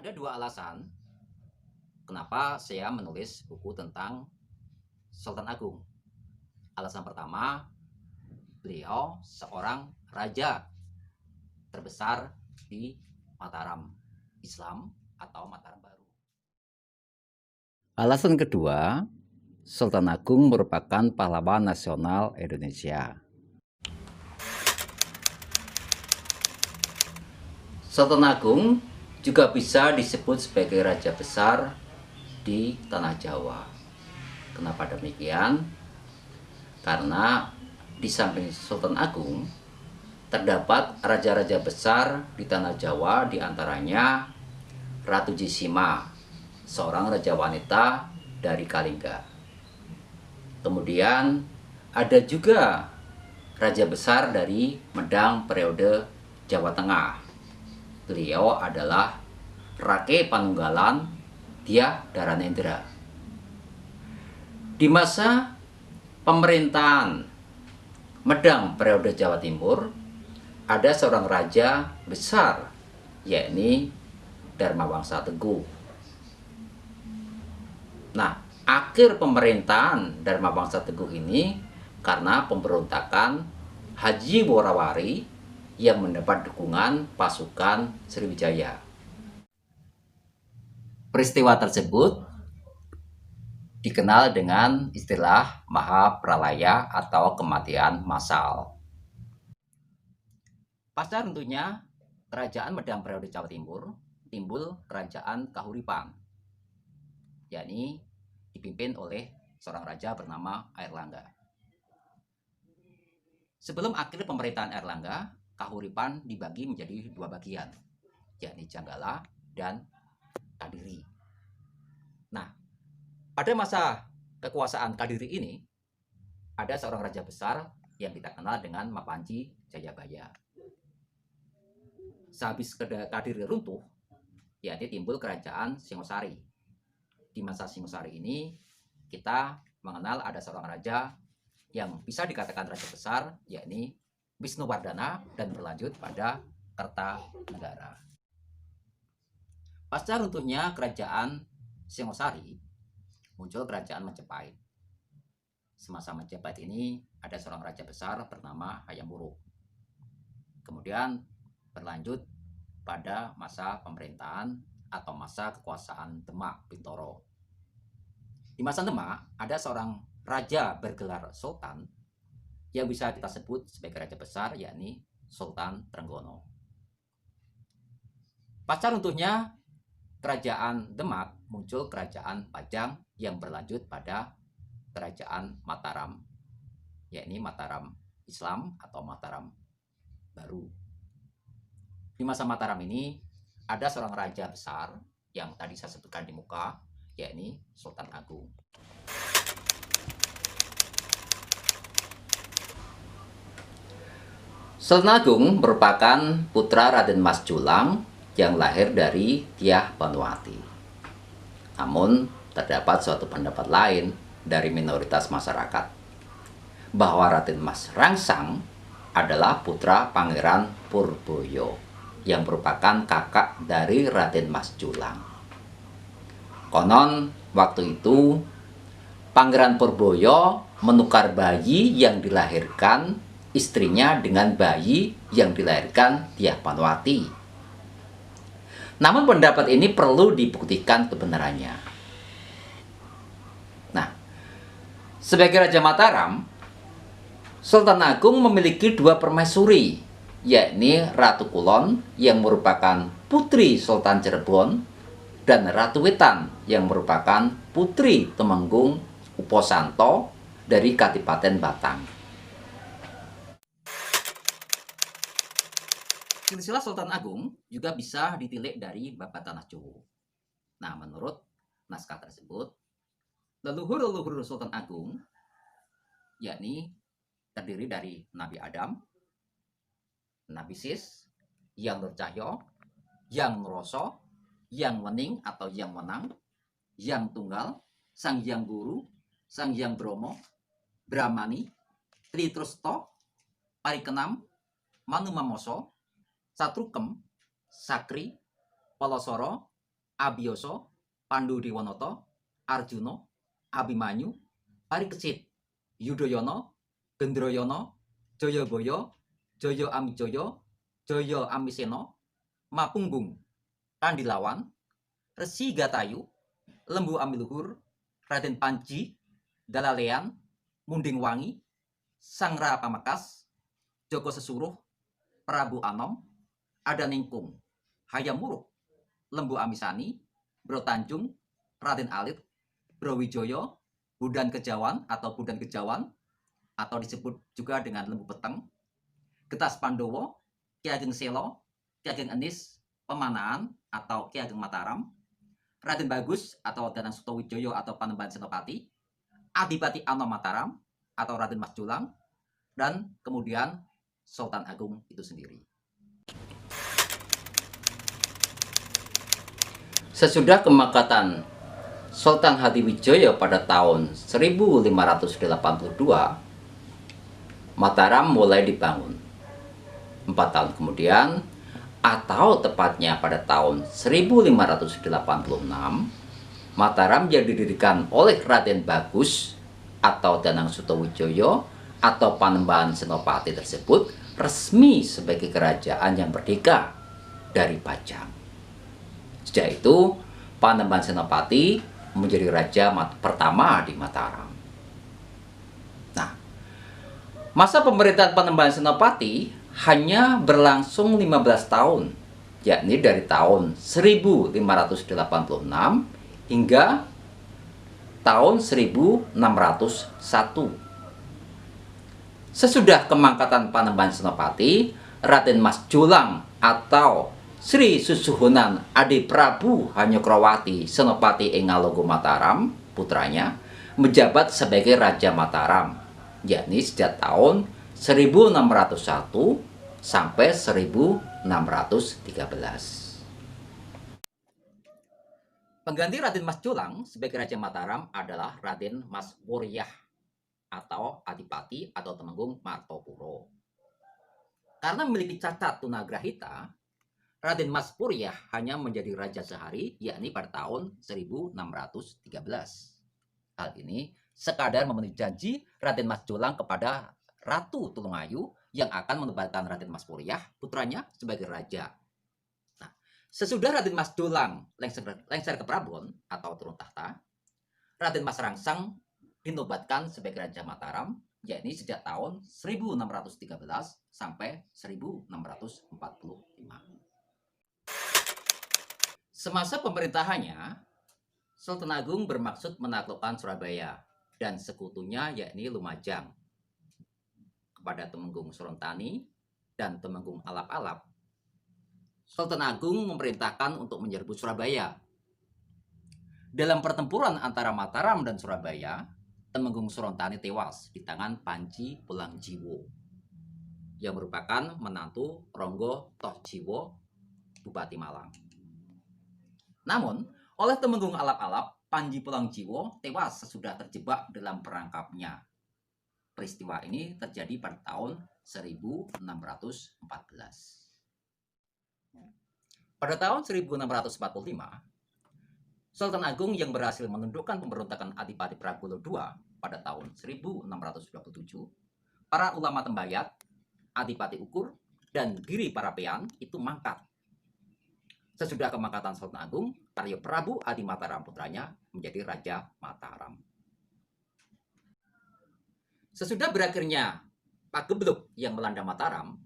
Ada dua alasan kenapa saya menulis buku tentang Sultan Agung. Alasan pertama, beliau seorang raja terbesar di Mataram Islam atau Mataram Baru. Alasan kedua, Sultan Agung merupakan pahlawan nasional Indonesia. Sultan Agung juga bisa disebut sebagai raja besar di tanah Jawa. Kenapa demikian? Karena di samping Sultan Agung terdapat raja-raja besar di tanah Jawa, diantaranya Ratu Jisima, seorang raja wanita dari Kalingga. Kemudian ada juga raja besar dari Medang periode Jawa Tengah. Beliau adalah Rake Panunggalan Dyah Daranendra. Di masa pemerintahan Medang periode Jawa Timur, ada seorang raja besar, yakni Dharmawangsa Teguh. Nah, akhir pemerintahan Dharmawangsa Teguh ini karena pemberontakan Haji Worawari yang mendapat dukungan pasukan Sriwijaya. Peristiwa tersebut dikenal dengan istilah Mahapralaya atau kematian massal. Pasca runtuhnya kerajaan Medang periode Jawa Timur, timbul kerajaan Kahuripan, yakni dipimpin oleh seorang raja bernama Airlangga. Sebelum akhir pemerintahan Airlangga, Kahuripan dibagi menjadi dua bagian, yakni Janggala dan Kadiri. Nah, pada masa kekuasaan Kadiri ini, ada seorang raja besar yang kita kenal dengan Mapanji Jayabaya. Sehabis Kadiri runtuh, yakni timbul kerajaan Singosari. Di masa Singosari ini, kita mengenal ada seorang raja yang bisa dikatakan raja besar, yakni Wisnuwardana, dan berlanjut pada Kertanegara. Pasca runtuhnya kerajaan Singosari, muncul kerajaan Majapahit. Semasa Majapahit ini ada seorang raja besar bernama Hayam Wuruk. Kemudian berlanjut pada masa pemerintahan atau masa kekuasaan Demak Bintoro. Di masa Demak ada seorang raja bergelar sultan yang bisa kita sebut sebagai raja besar, yakni Sultan Trenggono. Pasca runtuhnya kerajaan Demak, muncul kerajaan Pajang yang berlanjut pada kerajaan Mataram, yakni Mataram Islam atau Mataram Baru. Di masa Mataram ini ada seorang raja besar yang tadi saya sebutkan di muka, yakni Sultan Agung. Sultan Agung merupakan putra Raden Mas Julang yang lahir dari Dyah Banuwati. Namun, terdapat suatu pendapat lain dari minoritas masyarakat bahwa Raden Mas Rangsang adalah putra Pangeran Purboyo yang merupakan kakak dari Raden Mas Julang. Konon, waktu itu Pangeran Purboyo menukar bayi yang dilahirkan istrinya dengan bayi yang dilahirkan Dyah Banuwati. Namun pendapat ini perlu dibuktikan kebenarannya. Nah, sebagai Raja Mataram, Sultan Agung memiliki dua permaisuri, yakni Ratu Kulon yang merupakan putri Sultan Cirebon dan Ratu Wetan yang merupakan putri Temenggung Uposanto dari Kadipaten Batang. Silsilah Sultan Agung juga bisa ditilik dari Babat Tanah Jowo. Nah, menurut naskah tersebut, leluhur-leluhur Sultan Agung, yakni terdiri dari Nabi Adam, Nabi Sis, Yang Nurcahyo, Yang Nuroso, Yang Wening atau Yang Menang, Yang Tunggal, Sang Hyang Guru, Sang Hyang Bromo, Brahmani, Tritrusto, Parikenam, Manu Mamoso, Satrukem, Sakri, Polosoro, Abiyasa, Pandhudewanata, Arjuna, Abimanyu, Parikesit, Yudhoyono, Gendrayana, Jayabaya, Jaya Amijaya, Jaya Amisena, Mapunggung, Kandilawan, Resi Gatayu, Lembu Amiluhur, Raden Panji, Dalalean, Munding Wangi, Sangra Pamakas, Joko Sesuruh, Prabu Anom, Adaningkung, Hayam Wuruk, Lembu Amisani, Bro Tanjung, Raden Alit, Bro Wijoyo, Budan Kejawan atau disebut juga dengan Lembu Peteng, Getas Pandowo, Ki Ageng Selo, Ki Ageng Enis, Pemanaan atau Ki Ageng Mataram, Raden Bagus atau Danang Sutowijoyo atau Panembahan Senopati, Adipati Anom Mataram atau Raden Mas Julang, dan kemudian Sultan Agung itu sendiri. Sesudah kemakatan Sultan Hadiwijaya pada tahun 1582, Mataram mulai dibangun. 4 tahun kemudian, atau tepatnya pada tahun 1586, Mataram yang didirikan oleh Raden Bagus atau Danang Sutowijoyo atau Panembahan Senopati tersebut resmi sebagai kerajaan yang merdeka dari Pajang. Sejak itu, Panembahan Senopati menjadi raja pertama di Mataram. Nah, masa pemerintahan Panembahan Senopati hanya berlangsung 15 tahun, yakni dari tahun 1586 hingga tahun 1601. Sesudah kemangkatan Panembahan Senopati, Raden Mas Julang atau Sri Susuhunan Adi Prabu Hanyokrawati Senopati ing Ngalogo Mataram, putranya, menjabat sebagai Raja Mataram, yakni sejak tahun 1601 sampai 1613. Pengganti Raden Mas Julang sebagai Raja Mataram adalah Raden Mas Wuryah atau Adipati atau Temenggung Martopuro. Karena memiliki cacat tunagrahita, Raden Mas Wuryah hanya menjadi raja sehari, yakni pada tahun 1613. Hal ini sekadar memenuhi janji Raden Mas Julang kepada Ratu Tulungayu yang akan menebalkan Raden Mas Wuryah, putranya, sebagai raja. Nah, sesudah Raden Mas Julang lengser ke Prabon atau turun tahta, Raden Mas Rangsang dinobatkan sebagai Raja Mataram, yakni sejak tahun 1613 sampai 1645. Semasa pemerintahannya, Sultan Agung bermaksud menaklukkan Surabaya dan sekutunya yakni Lumajang. Kepada Temenggung Sorontani dan Temenggung Alap-Alap, Sultan Agung memerintahkan untuk menyerbu Surabaya. Dalam pertempuran antara Mataram dan Surabaya, Temenggung Sorontani tewas di tangan Panji Pulangjiwo yang merupakan menantu Ronggo Tohjiwo, Bupati Malang. Namun, oleh Temenggung Alap-Alap, Panji Pulangjiwo tewas sesudah terjebak dalam perangkapnya. Peristiwa ini terjadi pada tahun 1614. Pada tahun 1645, Sultan Agung yang berhasil menundukkan pemberontakan Adipati Pragulo II pada tahun 1627, para ulama Tembayat, Adipati Ukur, dan Giri Parapean itu mangkat. Sesudah kemangkatan Sultan Agung, Arya Prabu Adi Mataram putranya menjadi Raja Mataram. Sesudah berakhirnya Pagebluk yang melanda Mataram,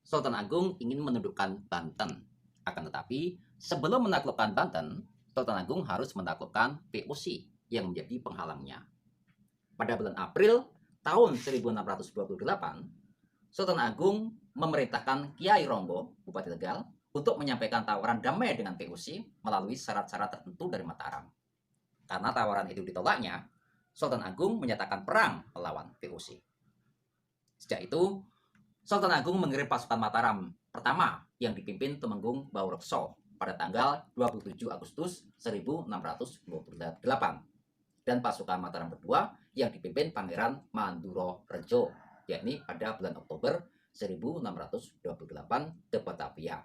Sultan Agung ingin menundukkan Banten. Akan tetapi, sebelum menaklukkan Banten, Sultan Agung harus menaklukkan VOC yang menjadi penghalangnya. Pada bulan April tahun 1628, Sultan Agung memerintahkan Kiai Ronggo, Bupati Tegal, untuk menyampaikan tawaran damai dengan VOC melalui syarat-syarat tertentu dari Mataram. Karena tawaran itu ditolaknya, Sultan Agung menyatakan perang melawan VOC. Sejak itu, Sultan Agung mengirim pasukan Mataram pertama yang dipimpin Temenggung Baurekso pada tanggal 27 Agustus 1628 dan pasukan Mataram kedua yang dipimpin Pangeran Manduro Rejo, yakni pada bulan Oktober 1628 ke Batavia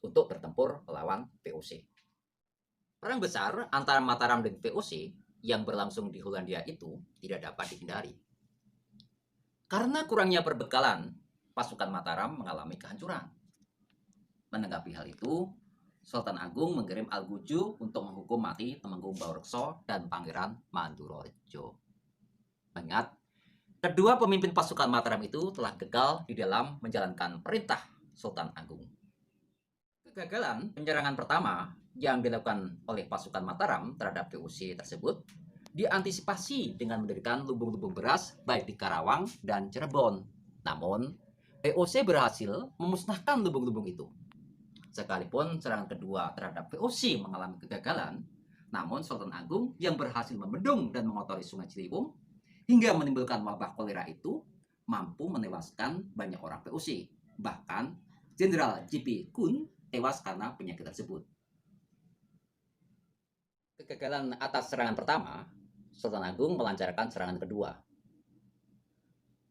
untuk bertempur melawan VOC. Perang besar antara Mataram dan VOC yang berlangsung di Hollandia itu tidak dapat dihindari. Karena kurangnya perbekalan, pasukan Mataram mengalami kehancuran. Menanggapi hal itu, Sultan Agung mengirim Alguju untuk menghukum mati Temenggung Baurekso dan Pangeran Mandurorejo. Mengingat, kedua pemimpin pasukan Mataram itu telah gagal di dalam menjalankan perintah Sultan Agung. Kegagalan penyerangan pertama yang dilakukan oleh pasukan Mataram terhadap VOC tersebut diantisipasi dengan mendirikan lumbung-lumbung beras baik di Karawang dan Cirebon. Namun, VOC berhasil memusnahkan lumbung-lumbung itu. Sekalipun serangan kedua terhadap VOC mengalami kegagalan, namun Sultan Agung yang berhasil membendung dan mengotori Sungai Ciliwung hingga menimbulkan wabah kolera itu mampu menewaskan banyak orang VOC. Bahkan Jenderal J.P. Kun tewas karena penyakit tersebut. Kegagalan atas serangan pertama, Sultan Agung melancarkan serangan kedua.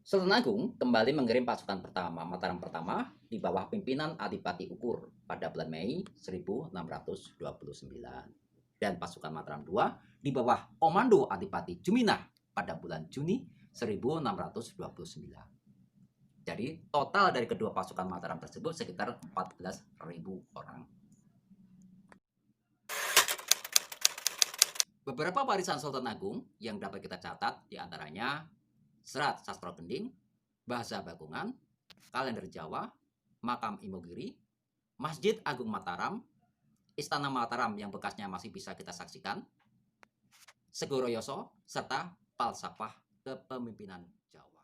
Sultan Agung kembali mengirim pasukan pertama Mataram pertama di bawah pimpinan Adipati Ukur pada bulan Mei 1629 dan pasukan Mataram II di bawah komando Adipati Juminah pada bulan Juni 1629. Jadi total dari kedua pasukan Mataram tersebut sekitar 14.000 orang. Beberapa warisan Sultan Agung yang dapat kita catat diantaranya Serat Sastro Gending, Bahasa Bakungan, Kalender Jawa, Makam Imogiri, Masjid Agung Mataram, Istana Mataram yang bekasnya masih bisa kita saksikan, Segoro Yoso, serta falsafah kepemimpinan Jawa.